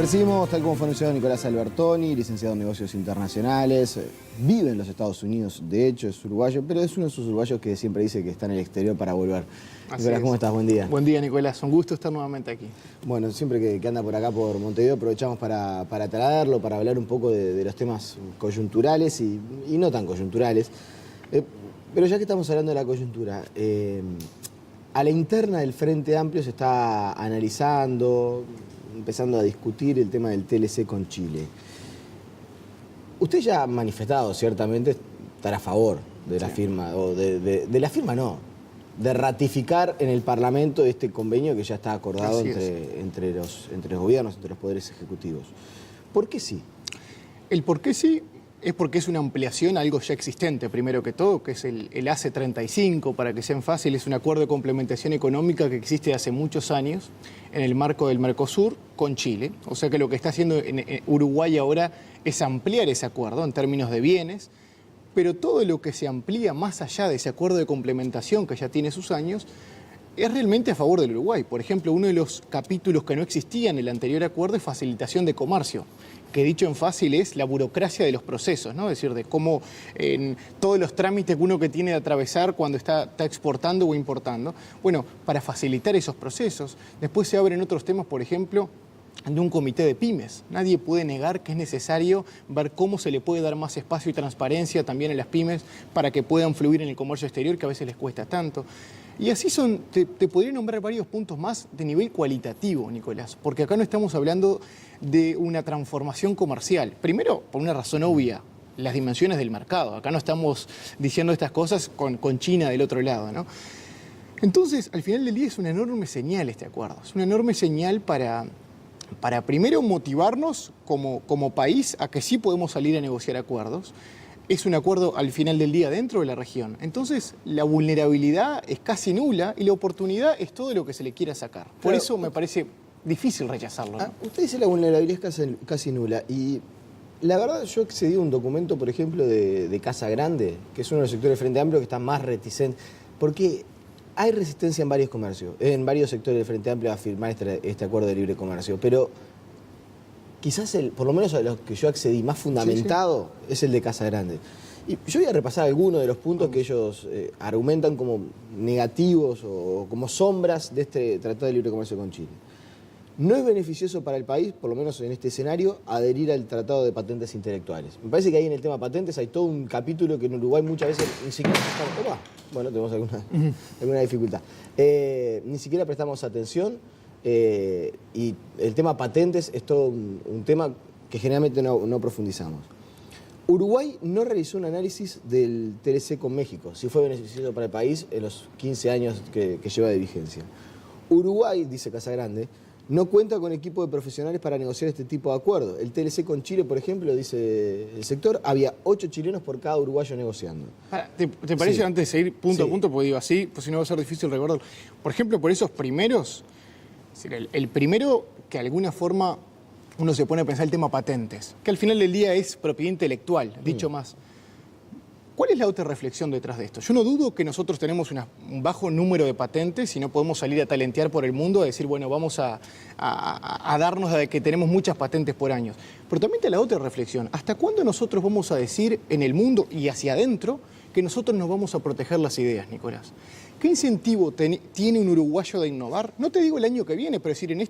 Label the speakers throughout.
Speaker 1: Recibimos, tal como fue anunciado, a Nicolás Albertoni, licenciado en negocios internacionales. Vive en los Estados Unidos, de hecho es uruguayo, pero es uno de esos uruguayos que siempre dice que está en el exterior para volver. Nicolás, ¿cómo estás? Buen día.
Speaker 2: Buen día, Nicolás. Un gusto estar nuevamente aquí.
Speaker 1: Bueno, siempre que anda por acá, por Montevideo, aprovechamos para traerlo, para hablar un poco de los temas coyunturales y no tan coyunturales. Pero ya que estamos hablando de la coyuntura, a la interna del Frente Amplio se está analizando, empezando a discutir el tema del TLC con Chile. Usted ya ha manifestado, ciertamente, estar a favor de la firma, o de la firma no, de ratificar en el Parlamento este convenio que ya está acordado entre los gobiernos, entre los poderes ejecutivos. ¿Por qué sí?
Speaker 2: El por qué sí es porque es una ampliación a algo ya existente, primero que todo, que es el AC35, para que sean fáciles, es un acuerdo de complementación económica que existe hace muchos años en el marco del Mercosur con Chile. O sea que lo que está haciendo en Uruguay ahora es ampliar ese acuerdo en términos de bienes, pero todo lo que se amplía más allá de ese acuerdo de complementación que ya tiene sus años, es realmente a favor del Uruguay. Por ejemplo, uno de los capítulos que no existía en el anterior acuerdo es facilitación de comercio, que dicho en fácil es la burocracia de los procesos, ¿no? Es decir, de cómo en todos los trámites que uno que tiene de atravesar cuando está exportando o importando. Bueno, para facilitar esos procesos. Después se abren otros temas, por ejemplo, de un comité de pymes. Nadie puede negar que es necesario ver cómo se le puede dar más espacio y transparencia también a las pymes para que puedan fluir en el comercio exterior, que a veces les cuesta tanto. Y así te podría nombrar varios puntos más de nivel cualitativo, Nicolás, porque acá no estamos hablando de una transformación comercial. Primero, por una razón obvia, las dimensiones del mercado. Acá no estamos diciendo estas cosas con China del otro lado, ¿no? Entonces, al final del día es una enorme señal este acuerdo. Es una enorme señal para primero motivarnos como país a que sí podemos salir a negociar acuerdos. Es un acuerdo al final del día dentro de la región. Entonces, la vulnerabilidad es casi nula y la oportunidad es todo lo que se le quiera sacar. Por eso me parece difícil rechazarlo, ¿no?
Speaker 1: Usted dice la vulnerabilidad es casi nula y la verdad yo accedí a un documento, por ejemplo, de Casa Grande, que es uno de los sectores del Frente Amplio que está más reticente, porque hay resistencia en varios comercios, en varios sectores del Frente Amplio a firmar este acuerdo de libre comercio, pero quizás, por lo menos a los que yo accedí, más fundamentado es el de Casa Grande. Y yo voy a repasar algunos de los puntos que ellos argumentan como negativos o como sombras de este Tratado de Libre Comercio con Chile. No es beneficioso para el país, por lo menos en este escenario, adherir al Tratado de Patentes Intelectuales. Me parece que ahí en el tema patentes hay todo un capítulo que en Uruguay muchas veces ni siquiera prestamos... Bueno, tenemos alguna dificultad. Ni siquiera prestamos atención y el tema patentes es todo un tema que generalmente no profundizamos. Uruguay no realizó un análisis del TLC con México, si fue beneficioso para el país en los 15 años que lleva de vigencia. Uruguay, dice Casagrande, no cuenta con equipo de profesionales para negociar este tipo de acuerdos. El TLC con Chile, por ejemplo, dice el sector, había 8 chilenos por cada uruguayo negociando.
Speaker 2: ¿Te parece antes de seguir punto a punto? Porque digo así, pues si no va a ser difícil recordar. Por ejemplo, por esos primeros, el primero que de alguna forma uno se pone a pensar el tema patentes, que al final del día es propiedad intelectual, dicho más. ¿Cuál es la otra reflexión detrás de esto? Yo no dudo que nosotros tenemos un bajo número de patentes y no podemos salir a talentear por el mundo a decir, bueno, vamos a darnos de que tenemos muchas patentes por año. Pero también está la otra reflexión. ¿Hasta cuándo nosotros vamos a decir en el mundo y hacia adentro que nosotros nos vamos a proteger las ideas, Nicolás? ¿Qué incentivo tiene un uruguayo de innovar? No te digo el año que viene, pero decir, en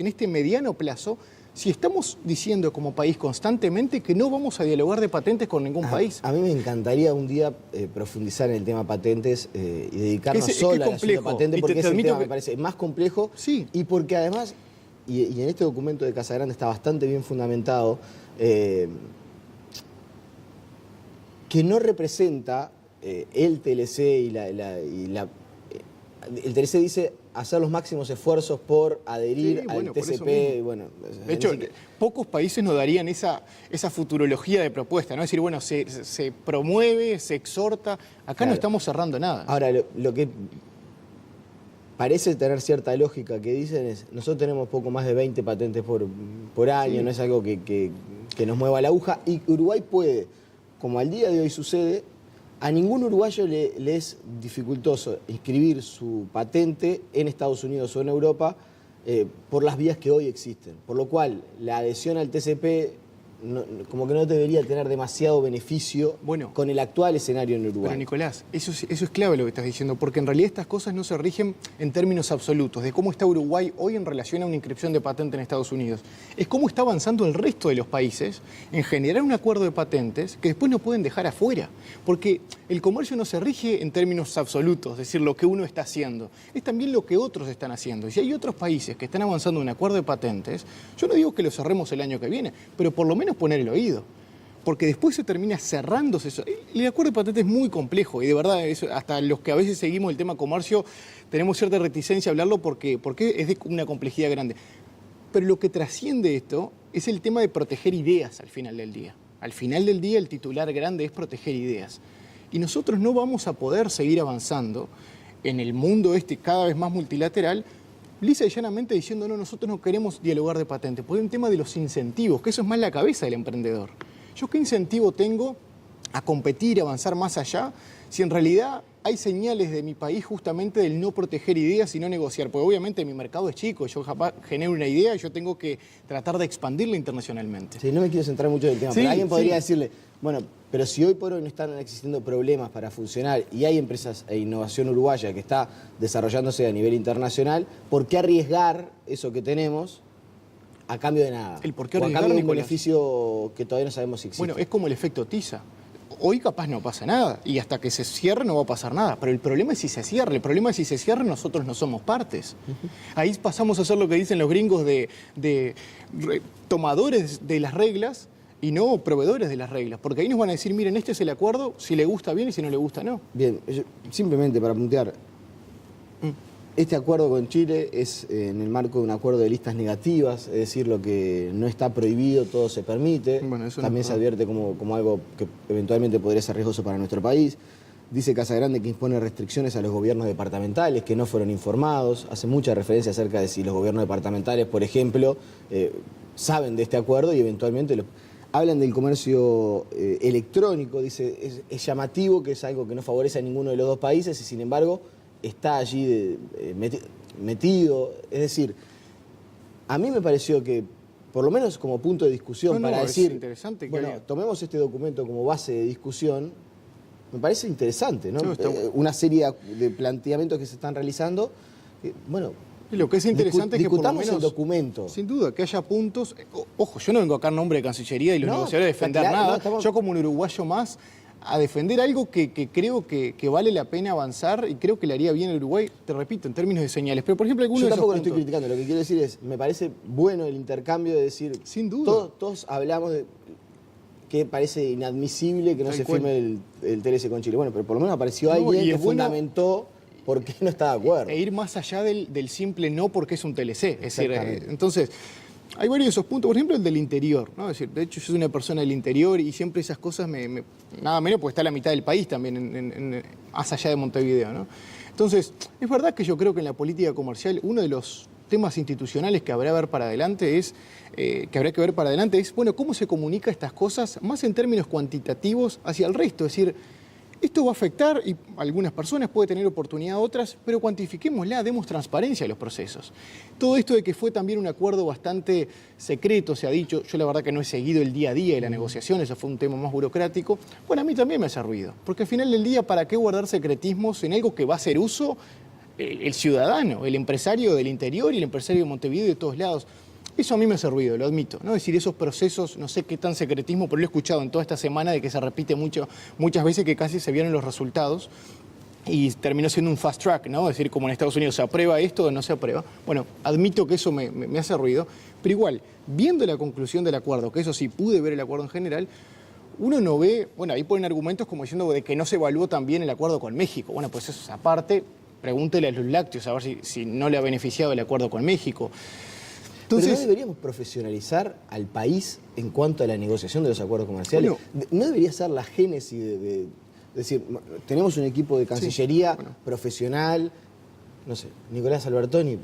Speaker 2: este mediano plazo, si estamos diciendo como país constantemente que no vamos a dialogar de patentes con ningún país.
Speaker 1: A mí me encantaría un día profundizar en el tema patentes y dedicarnos solo a la patente, porque ese tema me parece más complejo y porque además, y en este documento de Casagrande está bastante bien fundamentado, que no representa el TLC el TLC dice hacer los máximos esfuerzos por adherir al TCP. Bueno,
Speaker 2: de hecho, pocos países nos darían esa futurología de propuesta, ¿no? Es decir, bueno, se promueve, se exhorta. Acá no estamos cerrando nada.
Speaker 1: Ahora, lo que parece tener cierta lógica que dicen es, nosotros tenemos poco más de 20 patentes por año, no es algo que nos mueva la aguja, y Uruguay puede, como al día de hoy sucede, a ningún uruguayo le es dificultoso inscribir su patente en Estados Unidos o en Europa por las vías que hoy existen. Por lo cual, la adhesión al TCP como que no debería tener demasiado beneficio con el actual escenario en Uruguay.
Speaker 2: Pero Nicolás, eso es clave lo que estás diciendo, porque en realidad estas cosas no se rigen en términos absolutos de cómo está Uruguay hoy en relación a una inscripción de patente en Estados Unidos. Es cómo está avanzando el resto de los países en generar un acuerdo de patentes que después no pueden dejar afuera, porque el comercio no se rige en términos absolutos, es decir, lo que uno está haciendo, es también lo que otros están haciendo. Y si hay otros países que están avanzando en un acuerdo de patentes, yo no digo que lo cerremos el año que viene, pero por lo menos poner el oído, porque después se termina cerrándose eso. El acuerdo de patentes es muy complejo y de verdad, hasta los que a veces seguimos el tema comercio tenemos cierta reticencia a hablarlo porque es de una complejidad grande. Pero lo que trasciende esto es el tema de proteger ideas al final del día. Al final del día el titular grande es proteger ideas. Y nosotros no vamos a poder seguir avanzando en el mundo cada vez más multilateral lisa y llanamente diciendo, no, nosotros no queremos dialogar de patentes, porque hay un tema de los incentivos, que eso es más la cabeza del emprendedor. ¿Yo qué incentivo tengo a competir, a avanzar más allá, si en realidad hay señales de mi país justamente del no proteger ideas y no negociar? Porque obviamente mi mercado es chico, yo capaz genero una idea y yo tengo que tratar de expandirla internacionalmente.
Speaker 1: Sí, no me quiero centrar mucho en el tema, pero alguien podría decirle, bueno, pero si hoy por hoy no están existiendo problemas para funcionar y hay empresas e innovación uruguaya que está desarrollándose a nivel internacional, ¿por qué arriesgar eso que tenemos a cambio de nada?
Speaker 2: ¿El por qué
Speaker 1: arriesgar, o a cambio de un
Speaker 2: Nicolás?
Speaker 1: beneficio que todavía no sabemos si existe?
Speaker 2: Bueno, es como el efecto tiza. Hoy capaz no pasa nada y hasta que se cierre no va a pasar nada, pero el problema es si se cierra, el problema es si se cierra nosotros no somos partes. Ahí pasamos a hacer lo que dicen los gringos de tomadores de las reglas y no proveedores de las reglas, porque ahí nos van a decir, miren, este es el acuerdo, si le gusta bien y si no le gusta no.
Speaker 1: Bien, simplemente para puntear, este acuerdo con Chile es en el marco de un acuerdo de listas negativas, es decir, lo que no está prohibido, todo se permite.
Speaker 2: Bueno, eso
Speaker 1: también
Speaker 2: no,
Speaker 1: se advierte como algo que eventualmente podría ser riesgoso para nuestro país. Dice Casagrande que impone restricciones a los gobiernos departamentales que no fueron informados. Hace mucha referencia acerca de si los gobiernos departamentales, por ejemplo, saben de este acuerdo y eventualmente hablan del comercio electrónico. Dice, es llamativo que es algo que no favorece a ninguno de los dos países y sin embargo está allí metido. Es decir, a mí me pareció que, por lo menos como punto de discusión, para decir,
Speaker 2: interesante
Speaker 1: bueno, tomemos este documento como base de discusión, me parece interesante, ¿no? Una serie de planteamientos que se están realizando. Bueno,
Speaker 2: y lo que es interesante es que por lo menos,
Speaker 1: el documento.
Speaker 2: Sin duda, que haya puntos. Ojo, yo no vengo acá en nombre de Cancillería y los negociadores a defender nada. Yo como un uruguayo más a defender algo que creo que vale la pena avanzar y creo que le haría bien al Uruguay, te repito, en términos de señales. Pero, por ejemplo, algunos
Speaker 1: yo
Speaker 2: de esos
Speaker 1: tampoco lo
Speaker 2: puntos...
Speaker 1: estoy criticando, lo que quiero decir es, me parece bueno el intercambio de decir...
Speaker 2: Sin duda.
Speaker 1: Todos hablamos de que parece inadmisible que no se firme el TLC con Chile. Bueno, pero por lo menos apareció alguien que fundamentó por qué no está de acuerdo.
Speaker 2: E ir más allá del simple no porque es un TLC. Es decir, entonces... Hay varios de esos puntos, por ejemplo el del interior, ¿no? Es decir, de hecho yo soy una persona del interior y siempre esas cosas nada menos porque está la mitad del país también, más allá de Montevideo, ¿no? Entonces, es verdad que yo creo que en la política comercial uno de los temas institucionales que habrá que ver para adelante es, bueno, cómo se comunica estas cosas, más en términos cuantitativos hacia el resto, es decir, esto va a afectar y algunas personas puede tener oportunidad a otras, pero cuantifiquémosla, demos transparencia a los procesos. Todo esto de que fue también un acuerdo bastante secreto, se ha dicho, yo la verdad que no he seguido el día a día de la negociación, eso fue un tema más burocrático, bueno, a mí también me hace ruido, porque al final del día, ¿para qué guardar secretismos en algo que va a hacer uso el ciudadano, el empresario del interior y el empresario de Montevideo y de todos lados? Eso a mí me hace ruido, lo admito, ¿no? Es decir, esos procesos, no sé qué tan secretismo, pero lo he escuchado en toda esta semana de que se repite muchas veces que casi se vieron los resultados y terminó siendo un fast track, ¿no? Es decir, como en Estados Unidos se aprueba esto o no se aprueba. Bueno, admito que eso me hace ruido, pero igual, viendo la conclusión del acuerdo, que eso sí pude ver el acuerdo en general, uno no ve, bueno, ahí ponen argumentos como diciendo de que no se evaluó también el acuerdo con México. Bueno, pues eso es aparte, pregúntele a los lácteos a ver si no le ha beneficiado el acuerdo con México.
Speaker 1: Entonces, ¿pero no deberíamos profesionalizar al país en cuanto a la negociación de los acuerdos comerciales? Bueno, ¿no debería ser la génesis de decir, tenemos un equipo de Cancillería profesional, no sé, Nicolás Albertoni,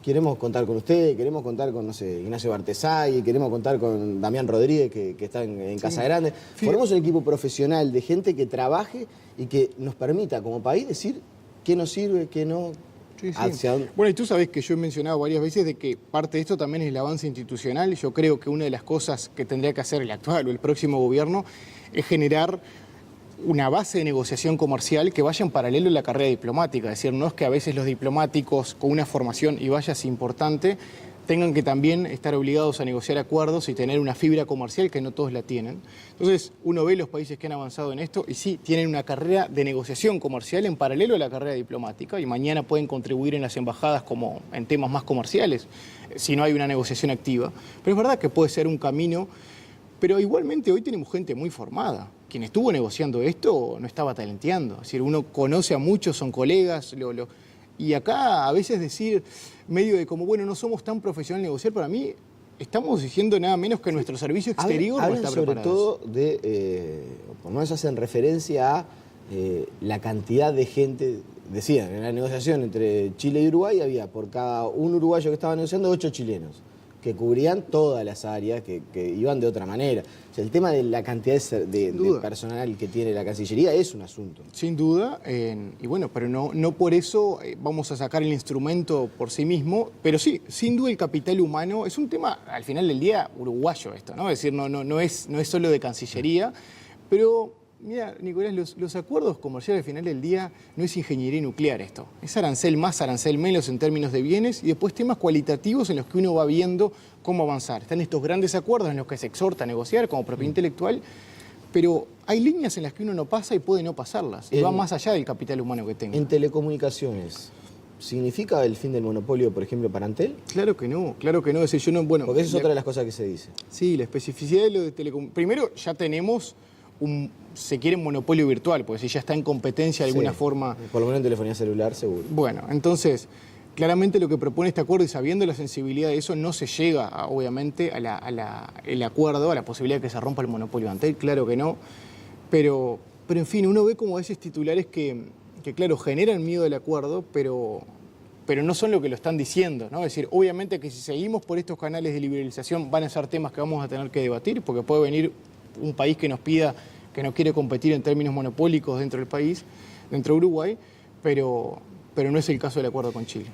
Speaker 1: queremos contar con usted, queremos contar con, no sé, Ignacio Bartesay, queremos contar con Damián Rodríguez, que está en Casagrande. Formemos un equipo profesional de gente que trabaje y que nos permita como país decir qué nos sirve, qué no...
Speaker 2: Sí, sí.
Speaker 1: hacia dónde...
Speaker 2: Bueno, y tú sabes que yo he mencionado varias veces de que parte de esto también es el avance institucional. Yo creo que una de las cosas que tendría que hacer el actual o el próximo gobierno es generar una base de negociación comercial que vaya en paralelo a la carrera diplomática. Es decir, no es que a veces los diplomáticos con una formación, y vaya es importante, tengan que también estar obligados a negociar acuerdos y tener una fibra comercial que no todos la tienen. Entonces, uno ve los países que han avanzado en esto y sí, tienen una carrera de negociación comercial en paralelo a la carrera diplomática y mañana pueden contribuir en las embajadas como en temas más comerciales, si no hay una negociación activa. Pero es verdad que puede ser un camino, pero igualmente hoy tenemos gente muy formada. Quien estuvo negociando esto no estaba talenteando. Es decir, uno conoce a muchos, son colegas, y acá a veces decir, medio de como, bueno, no somos tan profesionales en negociar, para mí estamos diciendo nada menos que nuestro servicio exterior no está preparado.
Speaker 1: Sobre todo de, por lo menos hacen referencia a la cantidad de gente. Decían, en la negociación entre Chile y Uruguay había por cada un uruguayo que estaba negociando 8 chilenos, que cubrían todas las áreas, que iban de otra manera. O sea, el tema de la cantidad de personal que tiene la Cancillería es un asunto.
Speaker 2: Sin duda, y bueno, pero no por eso vamos a sacar el instrumento por sí mismo, pero sí, sin duda el capital humano es un tema, al final del día, uruguayo esto, ¿no? Es decir, no es solo de Cancillería, pero... Mira, Nicolás, los acuerdos comerciales al final del día no es ingeniería nuclear esto. Es arancel más, arancel menos en términos de bienes y después temas cualitativos en los que uno va viendo cómo avanzar. Están estos grandes acuerdos en los que se exhorta a negociar como propiedad intelectual, pero hay líneas en las que uno no pasa y puede no pasarlas. Y va más allá del capital humano que tenga.
Speaker 1: En telecomunicaciones, ¿significa el fin del monopolio, por ejemplo, para Antel?
Speaker 2: Claro que no, claro que no. Es decir, yo no, bueno,
Speaker 1: porque esa es otra de las cosas que se dice.
Speaker 2: Sí, la especificidad de lo de telecomunicaciones. Primero, ya tenemos se quiere un monopolio virtual, porque si ya está en competencia de alguna forma...
Speaker 1: Por lo menos en telefonía celular, seguro.
Speaker 2: Bueno, entonces, claramente lo que propone este acuerdo, y sabiendo la sensibilidad de eso, no se llega, obviamente, el acuerdo, a la posibilidad de que se rompa el monopolio Antel, claro que no, pero en fin, uno ve como a veces titulares que claro, generan miedo del acuerdo, pero no son lo que lo están diciendo, ¿no? Es decir, obviamente que si seguimos por estos canales de liberalización van a ser temas que vamos a tener que debatir, porque puede venir un país que nos pida que no quiere competir en términos monopólicos dentro del país, dentro de Uruguay, pero no es el caso del acuerdo con Chile.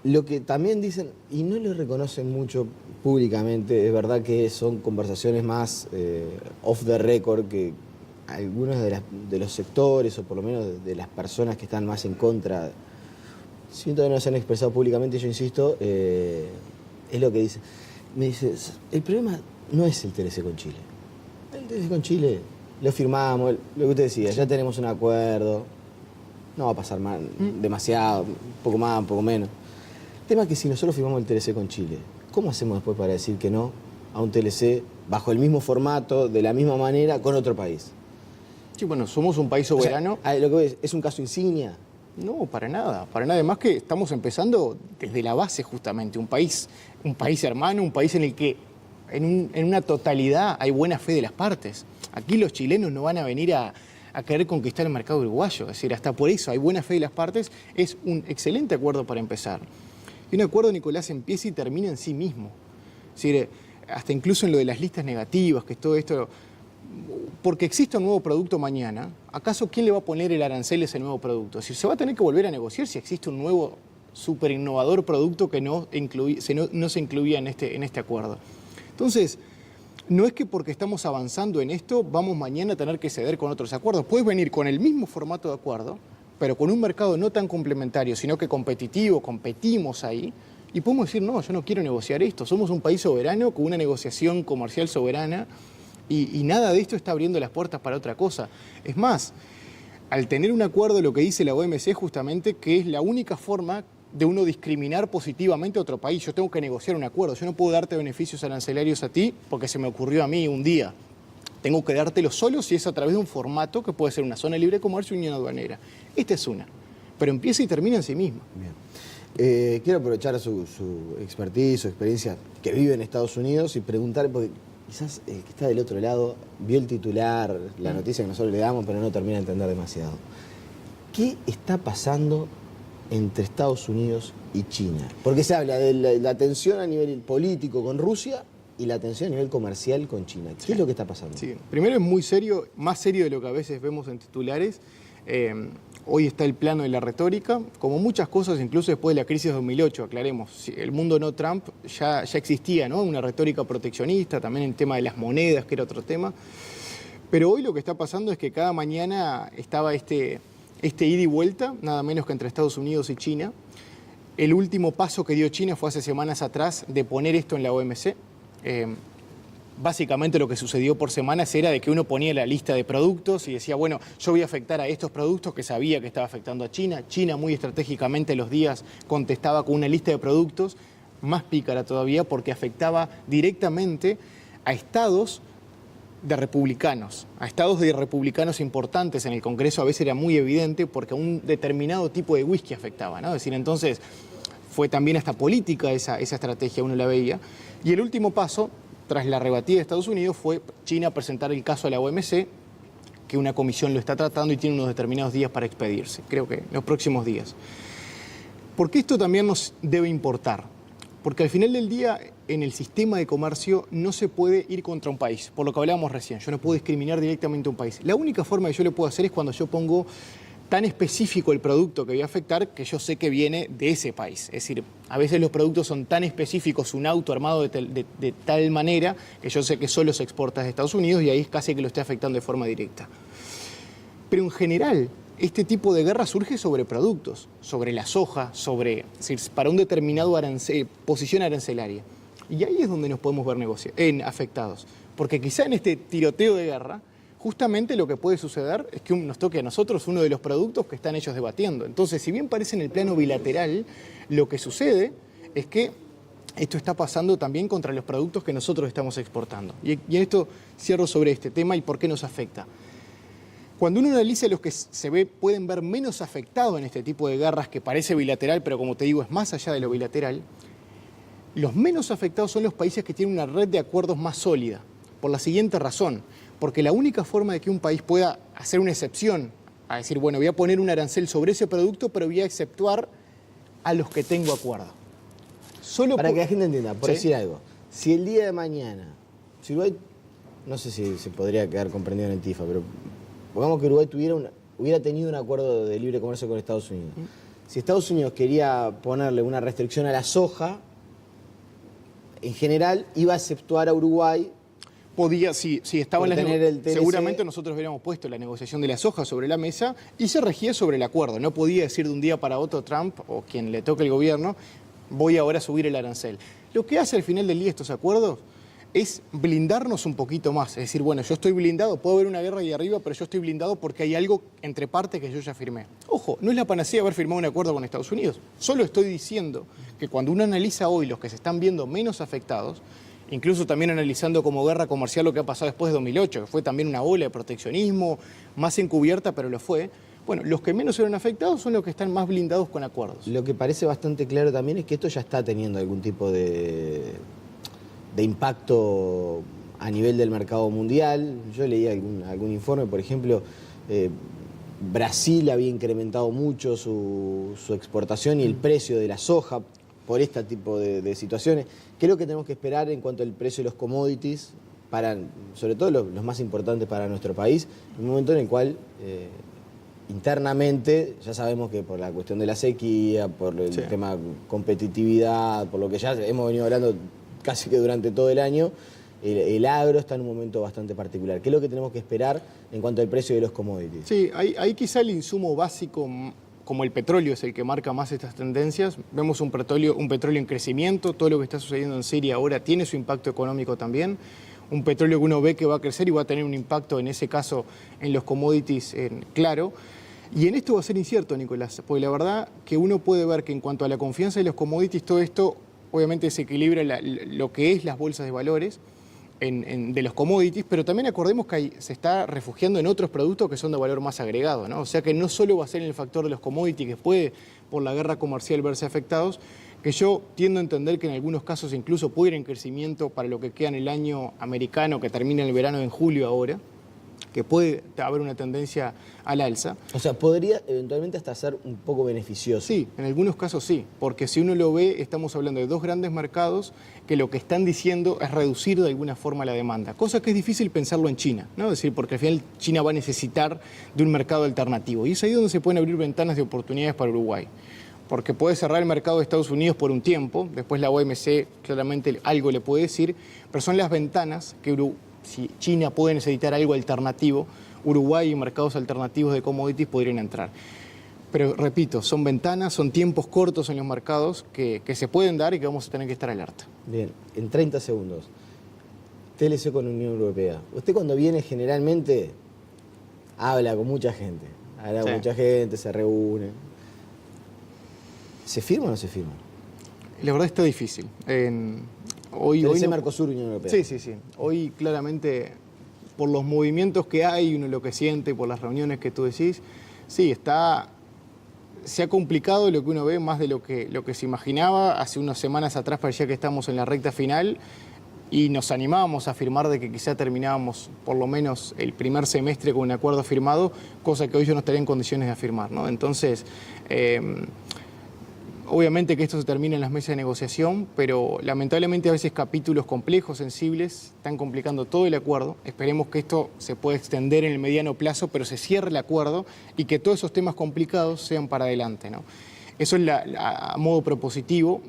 Speaker 1: Lo que también dicen, y no lo reconocen mucho públicamente, es verdad que son conversaciones más off the record, que algunos de los sectores, o por lo menos de las personas que están más en contra, siento que no se han expresado públicamente, yo insisto, es lo que dicen. Me dice, el problema no es el TLC con Chile. El TLC con Chile lo firmamos, lo que usted decía, ya tenemos un acuerdo, no va a pasar mal, demasiado, un poco más, un poco menos. El tema es que si nosotros firmamos el TLC con Chile, ¿cómo hacemos después para decir que no a un TLC bajo el mismo formato, de la misma manera, con otro país?
Speaker 2: Sí, bueno, somos un país soberano.
Speaker 1: O sea, lo que ves, ¿es un caso insignia?
Speaker 2: No, para nada. Además que estamos empezando desde la base justamente, un país hermano, un país en el que en una totalidad hay buena fe de las partes. Aquí los chilenos no van a venir a querer conquistar el mercado uruguayo, es decir, hasta por eso hay buena fe de las partes, es un excelente acuerdo para empezar. Y un acuerdo, Nicolás, empieza y termina en sí mismo. Es decir, hasta incluso en lo de las listas negativas, que es todo esto, porque existe un nuevo producto mañana, ¿acaso quién le va a poner el arancel a ese nuevo producto? Es decir, se va a tener que volver a negociar si existe un nuevo súper innovador producto que no se incluía en este acuerdo. Entonces, no es que porque estamos avanzando en esto vamos mañana a tener que ceder con otros acuerdos. Puedes venir con el mismo formato de acuerdo, pero con un mercado no tan complementario, sino que competitivo, competimos ahí, y podemos decir, no, yo no quiero negociar esto. Somos un país soberano con una negociación comercial soberana y nada de esto está abriendo las puertas para otra cosa. Es más, al tener un acuerdo, lo que dice la OMC justamente, que es la única forma de uno discriminar positivamente a otro país. Yo tengo que negociar un acuerdo. Yo no puedo darte beneficios arancelarios a ti porque se me ocurrió a mí un día. Tengo que dártelo solo si es a través de un formato que puede ser una zona de libre comercio y unión aduanera. Esta es una. Pero empieza y termina en sí misma.
Speaker 1: Bien. Quiero aprovechar su expertise, su experiencia que vive en Estados Unidos y preguntarle, porque quizás el que está del otro lado vio el titular, la noticia que nosotros le damos, pero no termina de entender demasiado. ¿Qué está pasando entre Estados Unidos y China? Porque se habla de la tensión a nivel político con Rusia y la tensión a nivel comercial con China. ¿Qué es lo que está pasando?
Speaker 2: Sí. Primero es muy serio, más serio de lo que a veces vemos en titulares. Hoy está el plano de la retórica, como muchas cosas, incluso después de la crisis de 2008, aclaremos. El mundo no Trump ya existía, ¿no? Una retórica proteccionista, también el tema de las monedas, que era otro tema. Pero hoy lo que está pasando es que cada mañana estaba este ida y vuelta, nada menos que entre Estados Unidos y China. El último paso que dio China fue hace semanas atrás de poner esto en la OMC. Básicamente lo que sucedió por semanas era de que uno ponía la lista de productos y decía, bueno, yo voy a afectar a estos productos que sabía que estaba afectando a China. China muy estratégicamente los días contestaba con una lista de productos, más pícara todavía, porque afectaba directamente a estados de republicanos, importantes en el Congreso. A veces era muy evidente porque a un determinado tipo de whisky afectaba, ¿no? Es decir, entonces fue también hasta política esa estrategia, uno la veía. Y el último paso, tras la rebatida de Estados Unidos, fue China presentar el caso a la OMC, que una comisión lo está tratando y tiene unos determinados días para expedirse, creo que en los próximos días. ¿Por qué esto también nos debe importar? Porque al final del día, en el sistema de comercio no se puede ir contra un país, por lo que hablábamos recién. Yo no puedo discriminar directamente a un país. La única forma que yo le puedo hacer es cuando yo pongo tan específico el producto que voy a afectar que yo sé que viene de ese país. Es decir, a veces los productos son tan específicos, un auto armado de tal manera que yo sé que solo se exporta de Estados Unidos y ahí es casi que lo esté afectando de forma directa. Pero en general, este tipo de guerra surge sobre productos, sobre la soja, es decir, para un determinado posición arancelaria. Y ahí es donde nos podemos ver afectados. Porque quizá en este tiroteo de guerra, justamente lo que puede suceder es que nos toque a nosotros uno de los productos que están ellos debatiendo. Entonces, si bien parece en el plano bilateral, lo que sucede es que esto está pasando también contra los productos que nosotros estamos exportando. Y en esto cierro sobre este tema y por qué nos afecta. Cuando uno analiza los que pueden ver menos afectados en este tipo de guerras, que parece bilateral, pero como te digo, es más allá de lo bilateral, los menos afectados son los países que tienen una red de acuerdos más sólida, por la siguiente razón. Porque la única forma de que un país pueda hacer una excepción, a decir, bueno, voy a poner un arancel sobre ese producto, pero voy a exceptuar a los que tengo acuerdo.
Speaker 1: Para que la gente entienda, por
Speaker 2: ¿Sí?
Speaker 1: decir algo, si el día de mañana, si Uruguay, no sé si se podría quedar comprendido en el TIFA, pero pongamos que Uruguay hubiera tenido un acuerdo de libre comercio con Estados Unidos. Si Estados Unidos quería ponerle una restricción a la soja, en general iba a exceptuar a Uruguay.
Speaker 2: Podía, si estaba en
Speaker 1: el TLC,
Speaker 2: seguramente nosotros hubiéramos puesto la negociación de la soja sobre la mesa y se regía sobre el acuerdo. No podía decir de un día para otro Trump o quien le toque el gobierno, voy ahora a subir el arancel. Lo que hace al final del día estos acuerdos es blindarnos un poquito más. Es decir, bueno, yo estoy blindado, puedo haber una guerra ahí arriba, pero yo estoy blindado porque hay algo entre partes que yo ya firmé. Ojo, no es la panacea haber firmado un acuerdo con Estados Unidos. Solo estoy diciendo que cuando uno analiza hoy los que se están viendo menos afectados, incluso también analizando como guerra comercial lo que ha pasado después de 2008, que fue también una ola de proteccionismo, más encubierta, pero lo fue. Bueno, los que menos eran afectados son los que están más blindados con acuerdos.
Speaker 1: Lo que parece bastante claro también es que esto ya está teniendo algún tipo de impacto a nivel del mercado mundial. Yo leí algún informe, por ejemplo, Brasil había incrementado mucho su exportación y el precio de la soja por este tipo de situaciones. ¿Qué es lo que tenemos que esperar en cuanto al precio de los commodities, sobre todo los más importantes para nuestro país, en un momento en el cual internamente ya sabemos que por la cuestión de la sequía, por el tema competitividad, por lo que ya hemos venido hablando casi que durante todo el año, el agro está en un momento bastante particular. ¿Qué es lo que tenemos que esperar en cuanto al precio de los commodities?
Speaker 2: Sí, ahí quizá el insumo básico, como el petróleo, es el que marca más estas tendencias. Vemos un petróleo en crecimiento, todo lo que está sucediendo en Siria ahora tiene su impacto económico también. Un petróleo que uno ve que va a crecer y va a tener un impacto, en ese caso, en los commodities, claro. Y en esto va a ser incierto, Nicolás, porque la verdad que uno puede ver que en cuanto a la confianza de los commodities, todo esto obviamente desequilibra lo que es las bolsas de valores de los commodities, pero también acordemos que se está refugiando en otros productos que son de valor más agregado, ¿no? O sea que no solo va a ser el factor de los commodities que puede, por la guerra comercial, verse afectados, que yo tiendo a entender que en algunos casos incluso puede ir en crecimiento para lo que queda en el año americano, que termina el verano en julio ahora. que puede haber una tendencia al alza.
Speaker 1: O sea, podría eventualmente hasta ser un poco beneficioso.
Speaker 2: Sí, en algunos casos sí, porque si uno lo ve, estamos hablando de dos grandes mercados que lo que están diciendo es reducir de alguna forma la demanda, cosa que es difícil pensarlo en China, ¿no? Es decir, porque al final China va a necesitar de un mercado alternativo y es ahí donde se pueden abrir ventanas de oportunidades para Uruguay. Porque puede cerrar el mercado de Estados Unidos por un tiempo, después la OMC claramente algo le puede decir, pero son las ventanas que si China puede necesitar algo alternativo, Uruguay y mercados alternativos de commodities podrían entrar. Pero repito, son ventanas, son tiempos cortos en los mercados que se pueden dar y que vamos a tener que estar alerta.
Speaker 1: Bien, en 30 segundos, TLC con Unión Europea. Usted cuando viene generalmente habla con mucha gente, se reúne. ¿Se firma o no se firma?
Speaker 2: La verdad está difícil. Hoy
Speaker 1: Mercosur, Unión Europea.
Speaker 2: Sí. Hoy claramente, por los movimientos que hay, uno lo que siente, por las reuniones que tú decís, sí, se ha complicado lo que uno ve más de lo que se imaginaba. Hace unas semanas atrás parecía que estamos en la recta final y nos animábamos a afirmar de que quizá terminábamos por lo menos el primer semestre con un acuerdo firmado, cosa que hoy yo no estaría en condiciones de afirmar, ¿no? Entonces, obviamente que esto se termina en las mesas de negociación, pero lamentablemente a veces capítulos complejos, sensibles, están complicando todo el acuerdo. Esperemos que esto se pueda extender en el mediano plazo, pero se cierre el acuerdo y que todos esos temas complicados sean para adelante, ¿no? Eso es a modo propositivo,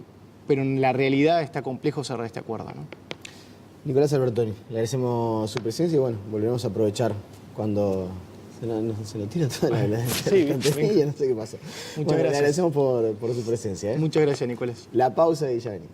Speaker 2: pero en la realidad está complejo cerrar este acuerdo, ¿no?
Speaker 1: Nicolás Albertoni, le agradecemos su presencia y bueno, volveremos a aprovechar cuando se lo tira toda la estantería, no sé qué pasa.
Speaker 2: Muchas gracias.
Speaker 1: Le agradecemos por su presencia.
Speaker 2: Muchas gracias, Nicolás.
Speaker 1: La pausa y ya venimos.